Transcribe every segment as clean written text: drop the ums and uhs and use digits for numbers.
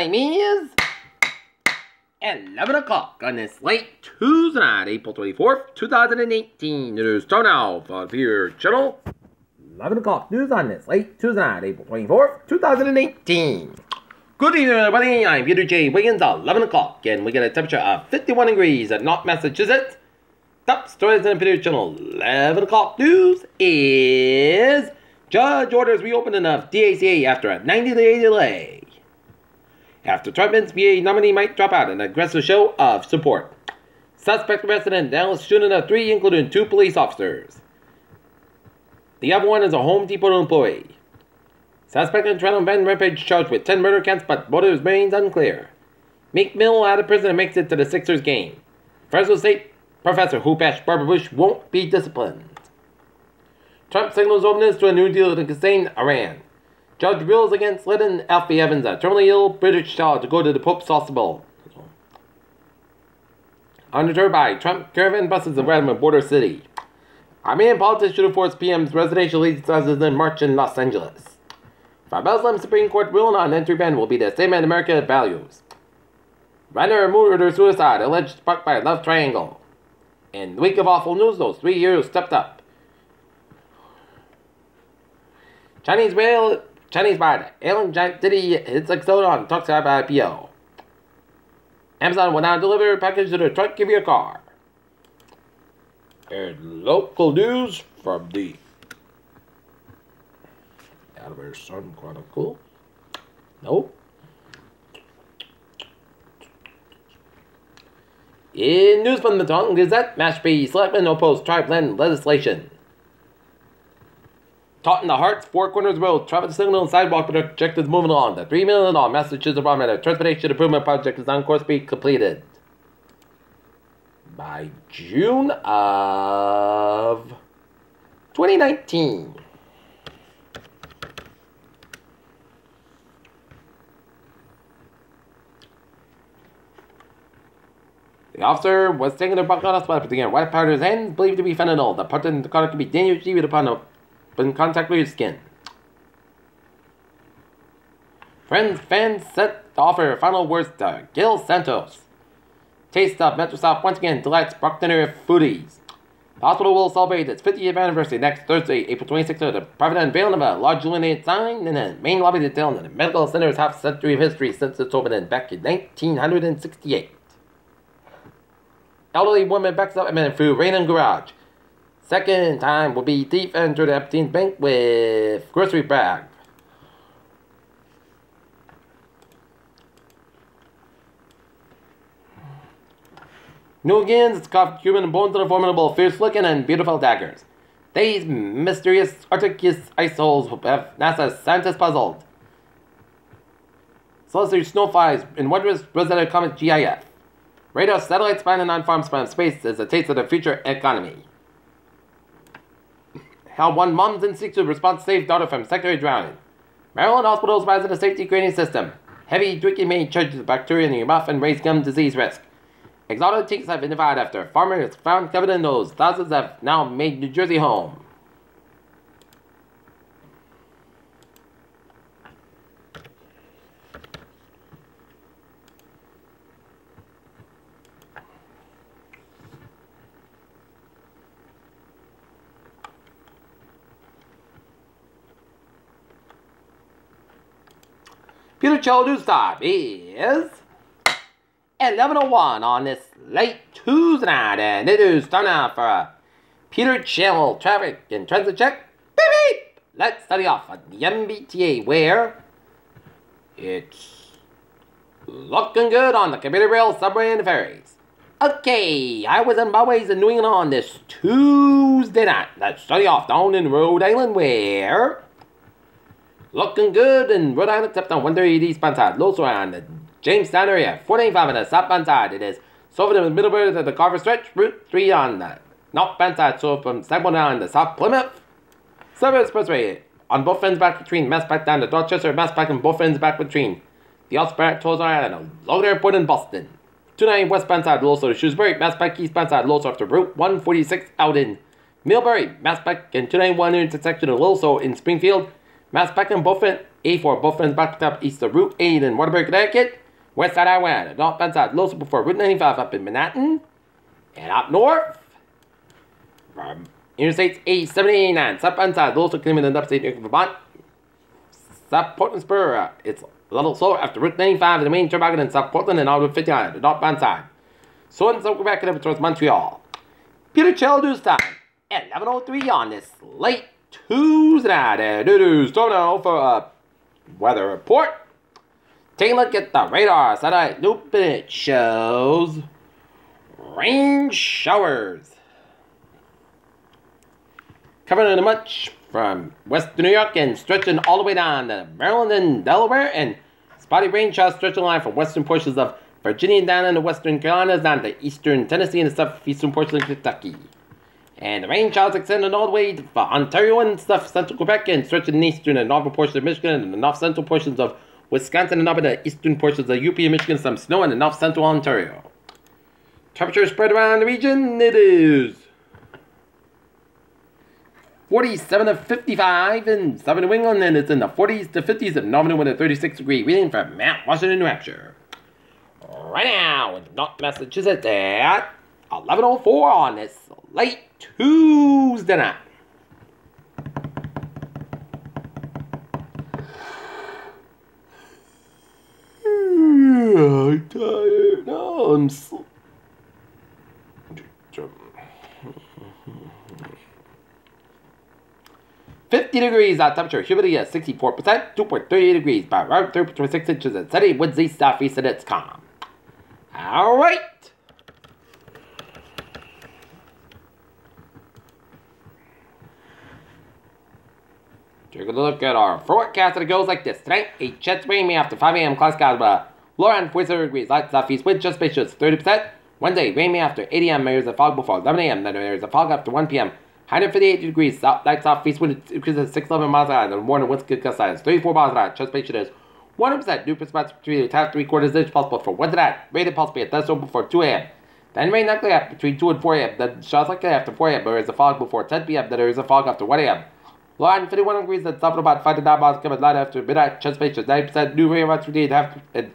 Time is 11 o'clock on this late Tuesday night, April 24th, 2018. It is time now for your channel. 11 o'clock news on this late Tuesday night, April 24th, 2018. Good evening, everybody. I'm Peter J. Wiggins, 11 o'clock, and we get a temperature of 51 degrees at North Massachusetts. Top stories on the Peter channel. 11 o'clock news is Judge orders reopening of DACA after a 90-day delay. After Trump's VA nominee might drop out, an aggressive show of support. Suspect arrested in Dallas shooting of 3, including 2 police officers. The other one is a Home Depot employee. Suspect in Toronto Ben Rampage charged with 10 murder counts, but motives remains unclear. Meek Mill out of prison and makes it to the Sixers game. Fresno State professor who bashed Barbara Bush won't be disciplined. Trump signals openness to a new deal to sustain Iran. Judge rules against letting Alfie Evans, a terminally ill British child, to go to the Pope's hospital. Undeterred by Trump, caravan buses arrive in border city. Armenian politicians should force PM's residential exercises in March in Los Angeles. For Muslim Supreme Court ruling on entry ban will be the statement America values. Runner murder-suicide alleged sparked by a love triangle. In the week of awful news, those 3 years stepped up. Chinese buyer alien giant Diddy hits Exoda on talks about IPO. Amazon will now deliver a package to the truck, give you a car. And local news from the Alabama Sun Chronicle. Nope. In news from the Taunton Gazette, Mashpee selectmen oppose tribe-land legislation. Taunton the Hearts, Four Corners Road, traffic signal and sidewalk project is moving along. The $3 million Massachusetts Department of Transportation Improvement Project is on course to be completed by June of 2019. The officer was taken to Buckle Hospital to get white powder in his hands, believed to be fentanyl. The part of the product could be dangerously upon contact with your skin. Fans set to offer final words to Gil Santos. Taste of Metro South once again delights Brockton foodies. The hospital will celebrate its 50th anniversary next Thursday, April 26th, with the private unveiling of a large illuminated sign in the main lobby detailing the medical center's half-century of history since its opening back in 1968. Elderly woman backs up a minute through rain and garage. Second time will be thief entered Epstein's bank with grocery bag. New Wiggins carved human bones in a formidable, fierce-looking, and beautiful daggers. These mysterious Arctic ice holes have NASA's scientists puzzled. Celestial snowflies in wondrous Rosetta Comet GIF. Radar satellites spanning on-farm span space is a taste of the future economy. How one mom's instincts to response saved daughter from secondary drowning. Maryland hospitals rise in the safety grading system. Heavy drinking may charge the bacteria in your mouth and raise gum disease risk. Exotic teaks have been divided after farmers found covered in those. Thousands have now made New Jersey home. Peter Cho news time is 11:01 on this late Tuesday night, and it is time now for a Peter Channel traffic and transit check. Beep beep! Let's study off on the MBTA, where it's looking good on the commuter rail, subway, and the ferries. Okay, I was on my ways in New England on this Tuesday night. Let's study off down in Rhode Island, where looking good in Rhode Island, except on 130 eastbound side. Low around the Jamestown area. 495 on the southbound side. It is so from the Middlebury to the Carver Stretch. Route 3 on the northbound side. So from Sagamore on the South Plymouth. Silver Expressway on both ends back between Mass back down to Dorchester. Mass back on both ends back between the Osprey Tolls Island and Logan Airport in Boston. 290 westbound side. Low to Shrewsbury. Mass back eastbound side. Low after Route 146 out in Millbury. Mass back and 291 intersection of Loso in Springfield. Massapequa, Bullfin, A4, Bullfin's back up east of Route 8 in Waterbury, Connecticut. West side Iowa, north bend side, Los before Route 95 up in Manhattan. And up north, from Interstates 87 and 89, south bend side, Los Cleveland and upstate New York, Vermont. South Portland Spur, it's a little slower after Route 95 and the main turnpike in South Portland and out Route 59, the northbound side. So and so Quebec and towards Montreal. Peter Chell news time, 11:03 on this late Tuesday night. And it is time now for a weather report. Take a look at the radar. Satellite loop and it shows rain showers. Covering much from western New York and stretching all the way down to Maryland and Delaware, and spotty rain showers stretching the line from western portions of Virginia down into western Carolinas down to eastern Tennessee and the southeastern portion of Kentucky. And the rain showers extending all the way to Ontario and stuff central Quebec and stretching the eastern and northern portions of Michigan and the north central portions of Wisconsin and up in the eastern portions of UP and Michigan, some snow in the north central Ontario. Temperature spread around the region, it is 47 to 55 in southern New England, and it's in the 40s to 50s in northern with a 36-degree reading from Mount Washington, New Hampshire. Right now in North Massachusetts at 11:04 on this late Tuesday night. I'm tired. No, I'm so... 50 degrees temperature, humidity at 64%, 2.38 degrees, by around 3.6 inches at steady, winds east southeast, and it's calm. Alright. Take a look at our forecast, and it goes like this. Tonight, a chance of rain may after 5 a.m. Clouds skies, low around 47 degrees, light southeast wind, just spacious 30%. Wednesday, rain may after 8 a.m. There's a fog before 11 a.m. Then there's a fog after 1 p.m. 158 degrees, light southeast wind increases 611 miles an hour. The morning winds get gust size 34 miles an hour. Chest patient is 100%. New spots between the top 3/4 inch possible for Wednesday night. Rated possibly at that's open before 2 a.m. Then rain likely after between 2 and 4 a.m. Then showers likely after 4 a.m. There is a fog before 10 p.m. Then there is a fog after 1 a.m. Low at 51 degrees. Then soften about 5 to 9 miles coming light after midnight. Chest patient 90%. New rain about 3 and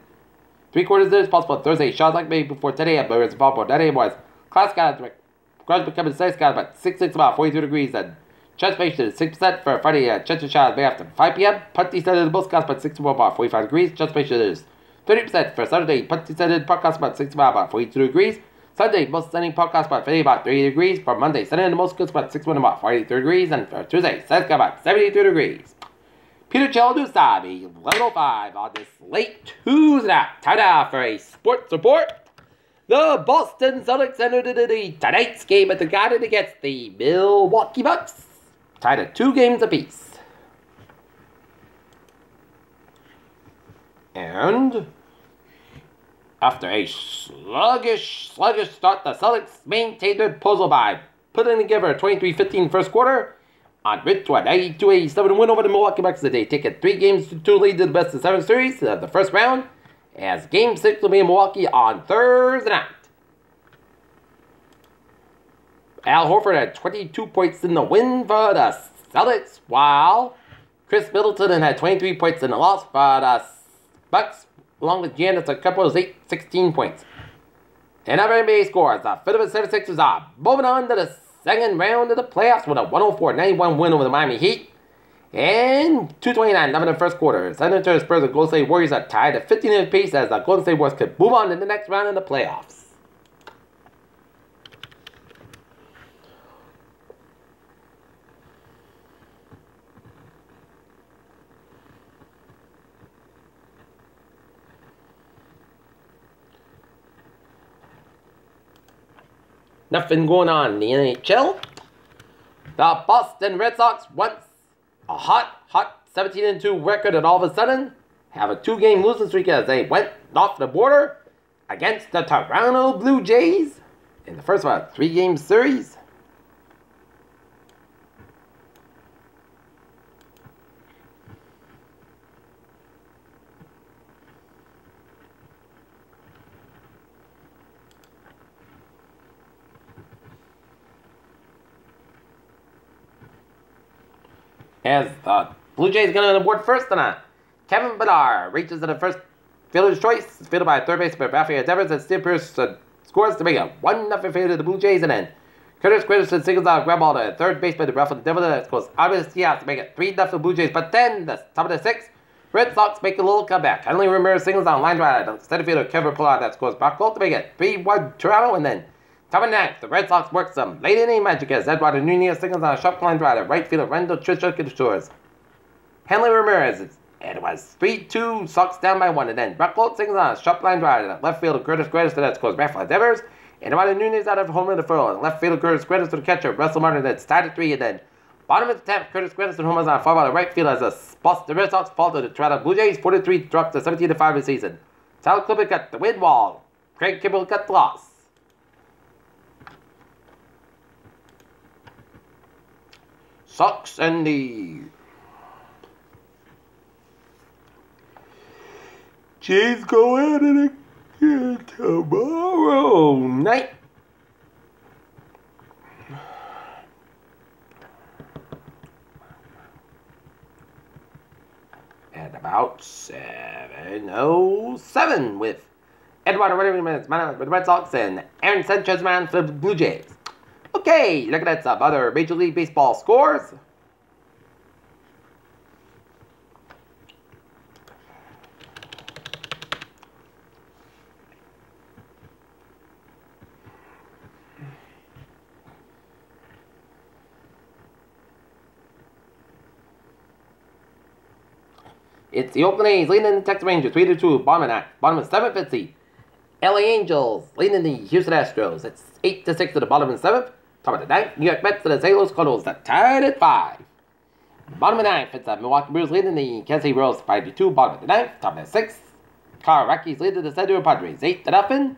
3/4 inch possible Thursday. Showers likely before 10 a.m. There is a fog before 9 a.m. was clouds skies. Clouds becoming sunny skies about 6 about 42 degrees. And chance patient is 6% for Friday. Chance of showers may after 5 p.m. Putty standard both skies about 6 about 45 degrees. Chance patient is 30% for Saturday. Putty standard podcast about 6 about 42 degrees. Sunday, most sunny podcast about 50 about 30 degrees. For Monday, sunny and the most good about 61 about 43 degrees. And for Tuesday, sunny sky about 72 degrees. Peter Chell news time, 11:05 on this late Tuesday night. Time now for a sports report. The Boston Celtics entered into tonight's game at the Garden against the Milwaukee Bucks, tied at 2 games apiece. And after a sluggish start, the Celtics maintained their puzzle by putting together a 23-15 first quarter on route to a 92-87 win over the Milwaukee Bucks today, taking 3 games to 2 lead to the best of 7 series of the first round, as Game 6 will be in Milwaukee on Thursday night. Al Horford had 22 points in the win for the Celtics, while Chris Middleton had 23 points in the loss for the Bucks, along with Giannis Antetokounmpo's 16 points. And other NBA scores, the Philadelphia 76ers are moving on to the second round of the playoffs with a 104-91 win over the Miami Heat. And 2:29 left in the first quarter. San Antonio Spurs and Golden State Warriors are tied at 15 apiece as the Golden State Warriors could move on to the next round in the playoffs. Nothing going on in the NHL. The Boston Red Sox, once a hot 17-2 record, and all of a sudden have a 2-game losing streak as they went off the border against the Toronto Blue Jays in the first of a 3-game series. As the Blue Jays going to award first tonight. Kevin Bedard reaches to the first fielder's choice. It's fielded by third baseman Rafael Devers, and Steve Pierce scores to make it 1-0 favor to the Blue Jays, and then Curtis Gritterson singles out a ground ball to third baseman Rafael Devers, that goes out of his to make it 3-0 Blue Jays. But then the top of the sixth, Red Sox make a little comeback. Henry Ramirez singles on line drive. Center fielder Kevin Pillar that scores back goal to make it 3-1 Toronto, and then top of the ninth, the Red Sox work some late inning magic as Eduardo Nunez singles on a sharp line drive. Right fielder Rendell Trisha scores. Henry Ramirez, and it was 3-2, Sox down by 1, and then Brock Holt singles on a sharp line drive. Left fielder Curtis Gritterson that scores Rafael Devers, and Eduardo Nunez out of home run deferral. And left fielder Curtis Gritterson to the catcher Russell Martin that's tied at 3, and then bottom of the 10th, Curtis Gritterson home runs on a fly ball to right field as the Red Sox fall to the Toronto Blue Jays 43 drops to 17-5 this season. Tyler Clipper got the win wall. Craig Kimbrell got the loss. Sox and the Jays go at it again tomorrow night. At about 7:07 with Eduardo Rodriguez man with the Red Sox and Aaron Sanchez man for the Blue Jays. Okay, looking at some other Major League Baseball scores. It's the Oakland A's leading the Texas Rangers 3-2. Bottom of 7th, it's the LA Angels leading the Houston Astros. It's 8-6 to the bottom of the 7th. Top of the 9th, New York Mets to the St. Louis Cardinals that tied at 5. Bottom of the 9th, it's the Milwaukee Brewers leading the Kansas City Royals 5-2. Bottom of the 9th, top of the 6th, Colorado Rockies leading the San Diego Padres 8-0.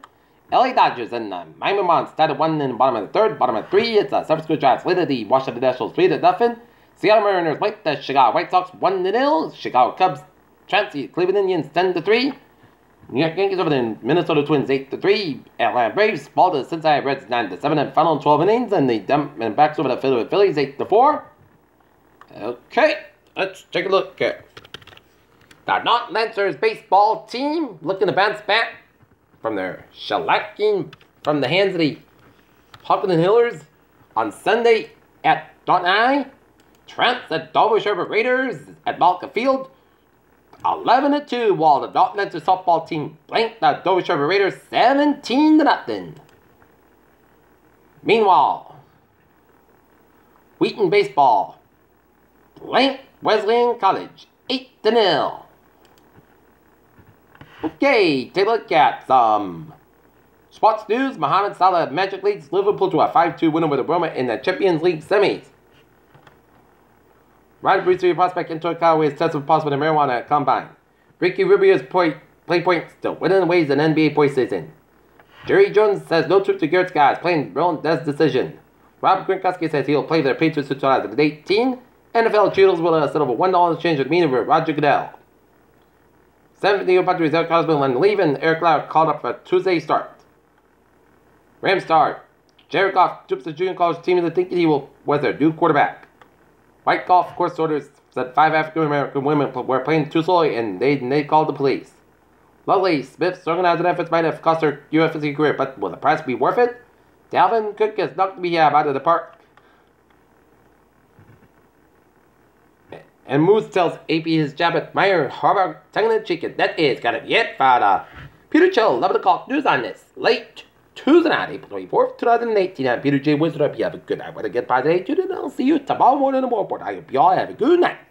LA Dodgers and the Miami Marlins tied at 1 in the bottom of the 3rd. Bottom of 3, it's the San Francisco Giants leading the Washington Nationals 3-0. Seattle Mariners wipe the Chicago White Sox 1-0. Chicago Cubs trounced the Cleveland Indians 10-3. New York Yankees over the Minnesota Twins 8-3. Atlanta Braves fall to the Cincinnati Reds 9-7 and final in 12 innings. And the backs over the Philadelphia Phillies 8-4. Okay, let's take a look at the North Lancers baseball team looking to bounce back from their shellacking from the hands of the Hawkins Hillers on Sunday at Taunton. Trent the Dover Sherber Raiders at Malka Field 11-2, while the North Lancers softball team blanked the Dover Sherber Raiders 17-0. Meanwhile, Wheaton baseball blanked Wesleyan College 8-0. Okay, take a look at some sports news. Mohamed Salah Magic leads Liverpool to a 5-2 win over the Roma in the Champions League semis. Ryder Brewster prospect Antonio Callaway is tested positive with a marijuana combine. Ricky Rubio's play point still winning ways in NBA postseason. Jerry Jones says no truth to Garrett's guys playing Ron Dez decision. Rob Gronkowski says he'll play for the Patriots in 2018. NFL Cheetos will settle for $1 exchange with meeting with Roger Goodell. 7th-year Padres Eric Hosmer and leave, and Eric Lauer called up for Tuesday start. Rams star Jared Goff troops the junior college team into thinking he was their new quarterback. White golf course orders said 5 African-American women were playing too slowly and they called the police. Luckily, Smith's organized efforts might have cost her UFC career, but will the price be worth it? Dalvin Cook is knocked me out of the park. And Moose tells AP his job at Meyer Harvard tongue chicken. That is gonna be it for the Peter Chill 11 o'clock news on this late Tuesday night, April 24th, 2018. I'm Peter J. Wizard. Hope you have a good night. What a good part today, and I'll see you tomorrow morning in the morning. I hope you all have a good night.